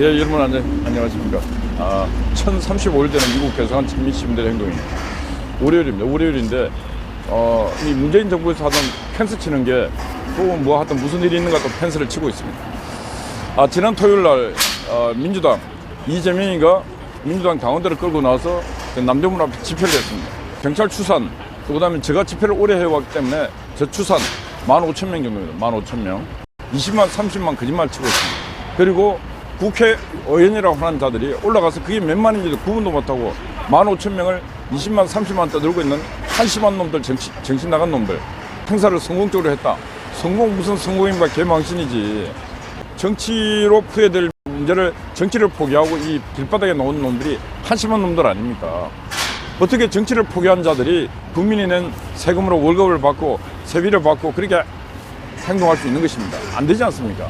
예, 여러분 안녕하십니까. 1035일 되는 미국 개성한 친미 시민들의 행동입니다. 월요일입니다. 월요일인데 이 문재인 정부에서 하던 펜스 치는 게 또 뭐 하여튼 무슨 일이 있는가 또 펜스를 치고 있습니다. 지난 토요일 날 민주당 이재명이가 민주당 당원들을 끌고 나와서 남대문 앞에 집회를 했습니다. 경찰 추산, 그 다음에 제가 집회를 오래 해왔기 때문에 저 추산 15,000명 정도입니다. 15,000명. 20만, 30만 거짓말 치고 있습니다. 그리고 국회의원이라고 하는 자들이 올라가서 그게 몇 만인지도 구분도 못하고 15,000명을 20만, 30만 떠들고 있는 한심한 놈들, 정신 나간 놈들. 행사를 성공적으로 했다. 성공 무슨 성공인가 개망신이지. 정치로 풀어야될 문제를 정치를 포기하고 이 길바닥에 놓은 놈들이 한심한 놈들 아닙니까? 어떻게 정치를 포기한 자들이 국민이 낸 세금으로 월급을 받고 세비를 받고 그렇게 행동할 수 있는 것입니다. 안 되지 않습니까?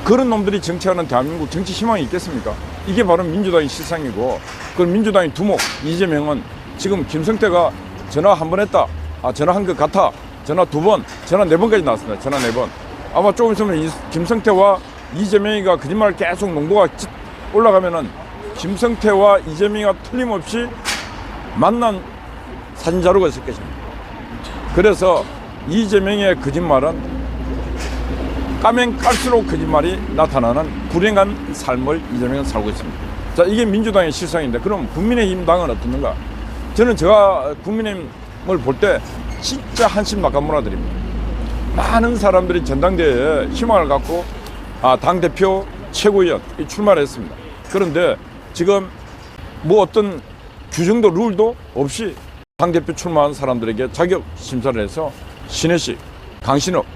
그런 놈들이 정치하는 대한민국 정치 희망이 있겠습니까? 이게 바로 민주당의 실상이고, 그 민주당의 두목 이재명은 지금 김성태가 전화 한 번 했다. 전화한 것 같아. 전화 2번, 전화 4번까지 나왔습니다. 전화 4번. 아마 조금 있으면 김성태와 이재명이가 거짓말 계속 농도가 올라가면은 김성태와 이재명이가 틀림없이 만난 사진 자료가 있을 것입니다. 그래서 이재명의 거짓말은 까면 깔수록 거짓말이 나타나는 불행한 삶을 이재명은 살고 있습니다. 자, 이게 민주당의 실상인데 그럼 국민의힘당은 어떻는가? 저는 제가 국민의힘을 볼 때 진짜 한심 낙하문화들입니다. 많은 사람들이 전당대회에 희망을 갖고 당대표 최고위원 출마를 했습니다. 그런데 지금 뭐 어떤 규정도 룰도 없이 당대표 출마한 사람들에게 자격 심사를 해서 신혜식, 강신업,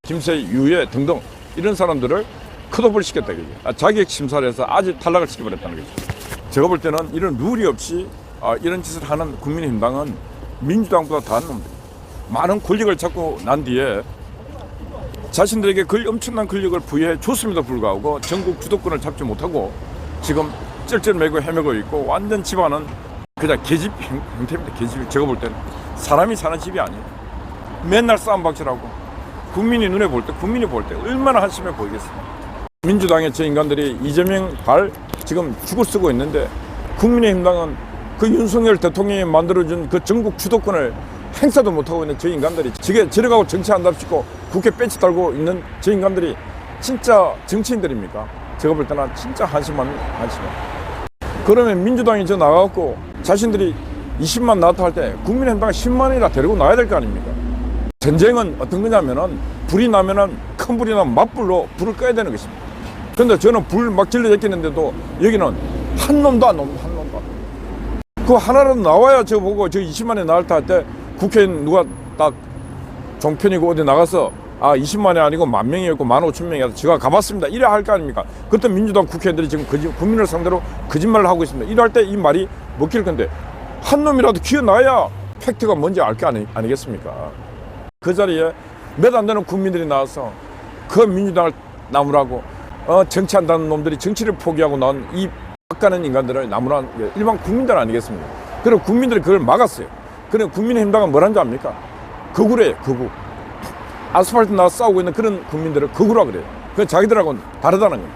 김세희, 유해 등등 이런 사람들을 컷오프를 시켰다. 자격 심사를 해서 아직 탈락을 시켜버렸다는 거죠. 제가 볼 때는 이런 룰이 없이 이런 짓을 하는 국민의힘당은 민주당보다 더한 놈들. 많은 권력을 잡고 난 뒤에 자신들에게 엄청난 권력을 부여해 줬음에도 불구하고 전국 주도권을 잡지 못하고 지금 쩔쩔매고 헤매고 있고 완전 집안은 그냥 계집 형태입니다. 계집. 제가 볼 때는 사람이 사는 집이 아니에요. 맨날 싸움박질하고 국민이 눈에 볼 때, 국민이 볼 때 얼마나 한심해 보이겠습니까? 민주당의 저 인간들이 이재명 발 지금 죽을 쓰고 있는데 국민의힘당은 그 윤석열 대통령이 만들어준 그 전국 주도권을 행사도 못하고 있는 저 인간들이 저게 저래가고 정치한답시고 국회 벤치 달고 있는 저 인간들이 진짜 정치인들입니까? 제가 볼 때는 진짜 한심해. 그러면 민주당이 저 나가갖고 자신들이 20만 나왔다 할 때 국민의힘당 10만이나 데리고 나야 될 거 아닙니까? 전쟁은 어떤 거냐면은 불이 나면은 큰 불이 나면 맞불로 불을 꺼야 되는 것입니다. 그런데 저는 불 막 질러제끼는데도 여기는 한 놈도 안 옵니다. 한 놈도 안 옵니다. 그 하나라도 나와야 저 보고 저 20만에 나왔다 할 때 국회의원 누가 딱 종편이고 어디 나가서 20만이 아니고 10,000명이었고 15,000명이었다. 제가 가봤습니다. 이래 할 거 아닙니까? 그때 민주당 국회의원들이 지금 국민을 상대로 거짓말을 하고 있습니다. 이럴 때 이 말이 먹힐 건데 한 놈이라도 기어나야 팩트가 뭔지 알 게 아니겠습니까? 그 자리에 몇 안 되는 국민들이 나와서 그 민주당을 나무라고 정치한다는 놈들이 정치를 포기하고 나온 이 빡가는 인간들을 나무라는 일반 국민들 아니겠습니까? 그리고 국민들이 그걸 막았어요. 그리고 국민의힘당은 뭘 한 줄 압니까? 거구래요. 거구. 아스팔트 나와서 싸우고 있는 그런 국민들을 거구라 그래요. 그 자기들하고는 다르다는 거예요.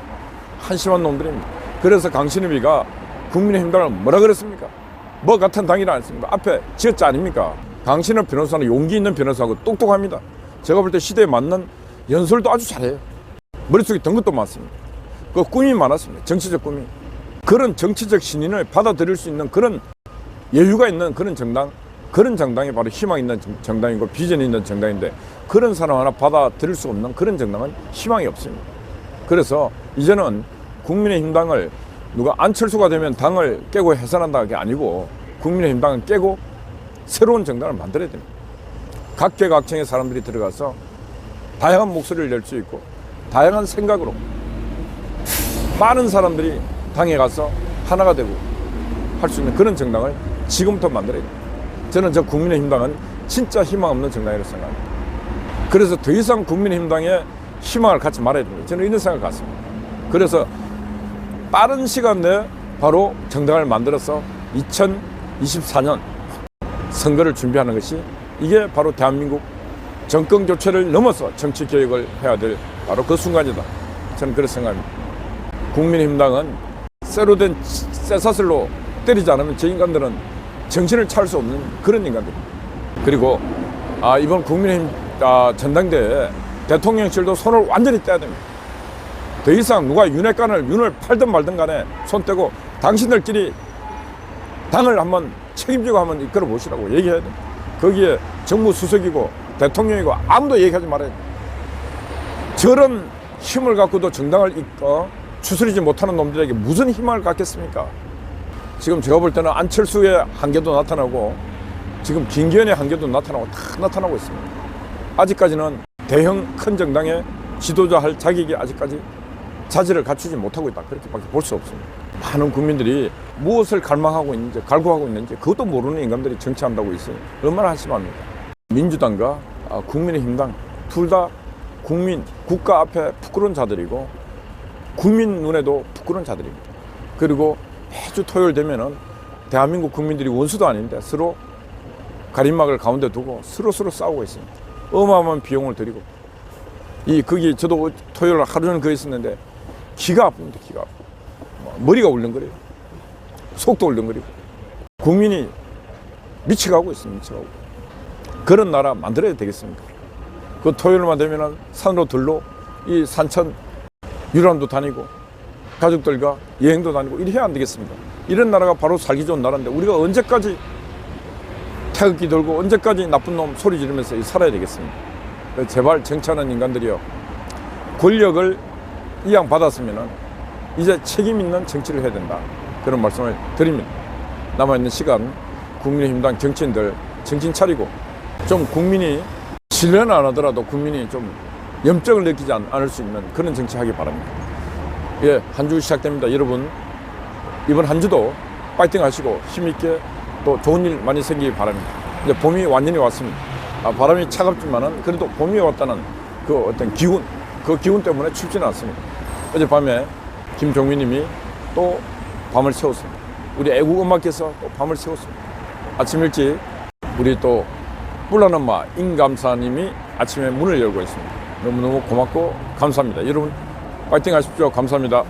한심한 놈들입니다. 그래서 강신업이가 국민의힘당을 뭐라 그랬습니까? 뭐 같은 당이라 했습니까? 앞에 지었지 아닙니까? 강신업 변호사는 용기 있는 변호사고 똑똑합니다. 제가 볼 때 시대에 맞는 연설도 아주 잘해요. 머릿속에 든 것도 많습니다. 그 꿈이 많았습니다. 정치적 꿈이. 그런 정치적 신인을 받아들일 수 있는 그런 여유가 있는 그런 정당, 그런 정당이 바로 희망 있는 정당이고 비전이 있는 정당인데 그런 사람 하나 받아들일 수 없는 그런 정당은 희망이 없습니다. 그래서 이제는 국민의힘당을 누가 안철수가 되면 당을 깨고 해산한다는 게 아니고 국민의힘당은 깨고 새로운 정당을 만들어야 됩니다. 각계각층의 사람들이 들어가서 다양한 목소리를 낼 수 있고 다양한 생각으로 많은 사람들이 당에 가서 하나가 되고 할 수 있는 그런 정당을 지금부터 만들어야 됩니다. 저는 저 국민의힘당은 진짜 희망 없는 정당이라고 생각합니다. 그래서 더 이상 국민의힘당에 희망을 갖지 말아야 됩니다. 저는 이런 생각을 갖습니다. 그래서 빠른 시간 내에 바로 정당을 만들어서 2024년 선거를 준비하는 것이 이게 바로 대한민국 정권 교체를 넘어서 정치 개혁을 해야 될 바로 그 순간이다. 저는 그렇게 생각합니다. 국민의힘당은 쇠로 된 쇠사슬로 때리지 않으면 저 인간들은 정신을 차릴 수 없는 그런 인간들입니다. 그리고 이번 국민의힘 전당대회에 대통령실도 손을 완전히 떼야 됩니다. 더 이상 누가 윤을 팔든 말든 간에 손 떼고 당신들끼리 당을 한번 책임지고 한번 이끌어 보시라고 얘기해야 돼요. 거기에 정무수석이고 대통령이고 아무도 얘기하지 말아야 돼요. 저런 힘을 갖고도 정당을 이끌어 추스리지 못하는 놈들에게 무슨 희망을 갖겠습니까? 지금 제가 볼 때는 안철수의 한계도 나타나고 지금 김기현의 한계도 나타나고 다 나타나고 있습니다. 아직까지는 대형 큰 정당의 지도자 할 자격이 아직까지 자질을 갖추지 못하고 있다. 그렇게밖에 볼 수 없습니다. 많은 국민들이 무엇을 갈망하고 있는지 갈구하고 있는지 그것도 모르는 인간들이 정치한다고 있어요. 얼마나 한심합니까? 민주당과 국민의힘당 둘 다 국가 앞에 부끄러운 자들이고 국민 눈에도 부끄러운 자들입니다. 그리고 매주 토요일 되면은 대한민국 국민들이 원수도 아닌데 서로 가림막을 가운데 두고 서로 싸우고 있습니다. 어마어마한 비용을 들이고 거기 저도 토요일 하루 종일 거기 있었는데 기가 아픕니다. 기가 아프고 머리가 울렁거려요. 속도 울렁거리고 국민이 미쳐가고 있습니다. 미쳐가고 그런 나라 만들어야 되겠습니까? 그 토요일만 되면은 산으로 들로 이 산천 유람도 다니고 가족들과 여행도 다니고 이래 해야 안 되겠습니까? 이런 나라가 바로 살기 좋은 나라인데 우리가 언제까지 태극기 들고 언제까지 나쁜 놈 소리 지르면서 살아야 되겠습니까? 제발 정치하는 인간들이요, 권력을 이양받았으면은 이제 책임 있는 정치를 해야 된다, 그런 말씀을 드립니다. 남아있는 시간 국민의힘당 정치인들 정신 차리고 좀 국민이 신뢰는 안 하더라도 국민이 좀 염증을 느끼지 않을 수 있는 그런 정치하기 바랍니다. 예, 한 주 시작됩니다. 여러분 이번 한 주도 파이팅 하시고 힘있게 또 좋은 일 많이 생기기 바랍니다. 이제 봄이 완전히 왔습니다. 바람이 차갑지만은 그래도 봄이 왔다는 그 어떤 기운, 그 기운 때문에 춥지는 않습니다. 어젯밤에 김종민님이 또 밤을 새웠습니다. 우리 애국음악께서 또 밤을 새웠습니다. 아침 일찍 우리 또 뿔난 엄마 임감사님이 아침에 문을 열고 있습니다. 너무너무 고맙고 감사합니다. 여러분 파이팅 하십시오. 감사합니다.